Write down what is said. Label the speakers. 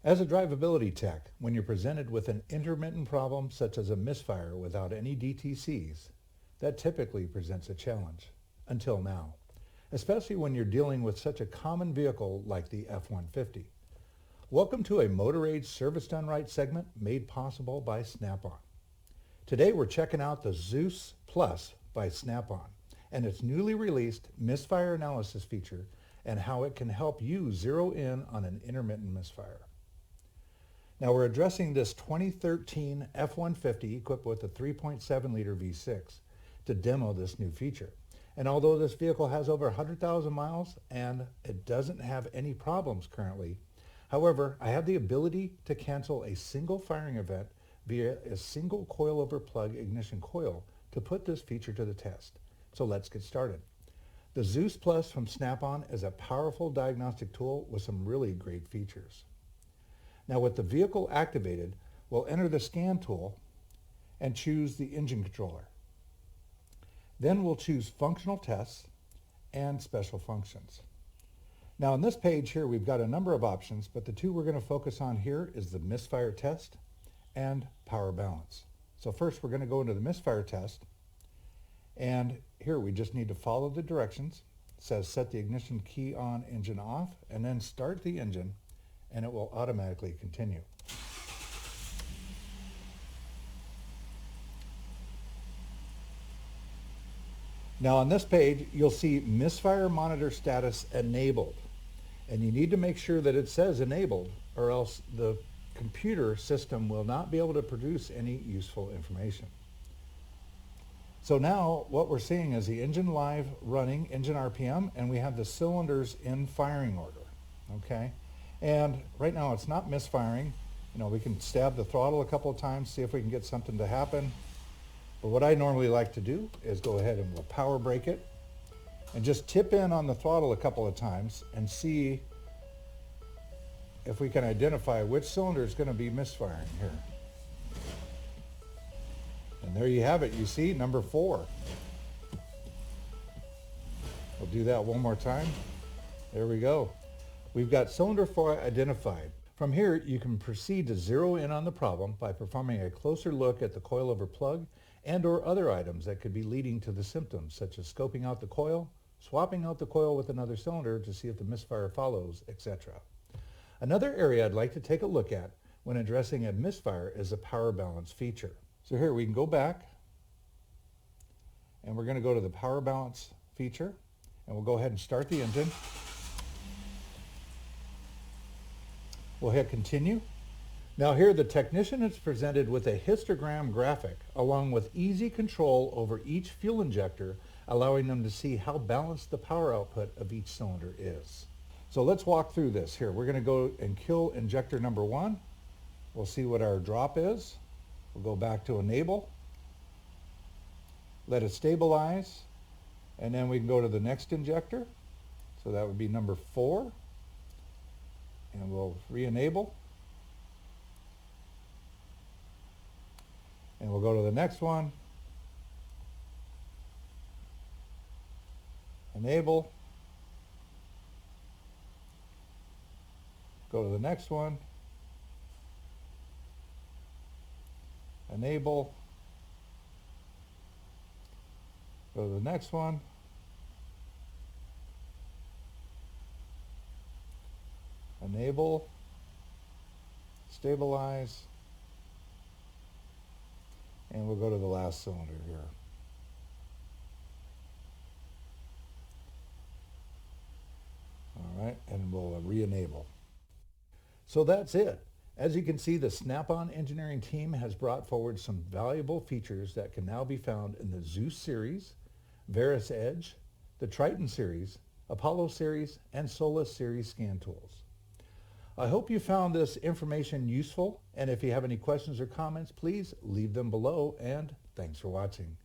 Speaker 1: As a drivability tech, when you're presented with an intermittent problem such as a misfire without any DTCs, that typically presents a challenge, until now, especially when you're dealing with such a common vehicle like the F-150. Welcome to a Motor Age Service Done Right segment made possible by Snap-on. Today we're checking out the ZEUS Plus by Snap-on and its newly released Misfire Analysis feature and how it can help you zero in on an intermittent misfire. Now we're addressing this 2013 F-150 equipped with a 3.7 liter V6 to demo this new feature. And although this vehicle has over 100,000 miles and it doesn't have any problems currently, however, I have the ability to cancel a single firing event via a single coilover plug ignition coil to put this feature to the test. So let's get started. The ZEUS Plus from Snap-on is a powerful diagnostic tool with some really great features. Now with the vehicle activated, we'll enter the scan tool and choose the engine controller. Then we'll choose functional tests and special functions. Now on this page here, we've got a number of options, but the two we're going to focus on here is the misfire test and power balance. So first we're going to go into the misfire test, and here we just need to follow the directions. It says set the ignition key on, engine off, and then start the engine, and it will automatically continue. Now on this page, you'll see misfire monitor status enabled. And you need to make sure that it says enabled, or else the computer system will not be able to produce any useful information. So now what we're seeing is the engine live running, engine RPM, and we have the cylinders in firing order, okay? And right now it's not misfiring. You know, we can stab the throttle a couple of times, see if we can get something to happen. But what I normally like to do is go ahead and we'll power brake it and just tip in on the throttle a couple of times and see if we can identify which cylinder is going to be misfiring here. And there you have it. You see number 4. We'll do that one more time. There we go. We've got cylinder 4 identified. From here, you can proceed to zero in on the problem by performing a closer look at the coilover plug and or other items that could be leading to the symptoms, such as scoping out the coil, swapping out the coil with another cylinder to see if the misfire follows, etc. Another area I'd like to take a look at when addressing a misfire is the power balance feature. So here we can go back and we're going to go to the power balance feature and we'll go ahead and start the engine. We'll hit continue. Now here the technician is presented with a histogram graphic along with easy control over each fuel injector, allowing them to see how balanced the power output of each cylinder is. So let's walk through this here. We're going to go and kill injector number 1. We'll see what our drop is. We'll go back to enable, let it stabilize, and then we can go to the next injector. So that would be number 4, and we'll re-enable. And we'll go to the next one, enable, go to the next one, enable, go to the next one, enable, stabilize, and we'll go to the last cylinder here. All right, and we'll re-enable. So that's it. As you can see, the Snap-on engineering team has brought forward some valuable features that can now be found in the ZEUS series, Veris Edge, the Triton series, Apollo series, and Solus series scan tools. I hope you found this information useful, and if you have any questions or comments, please leave them below, and thanks for watching.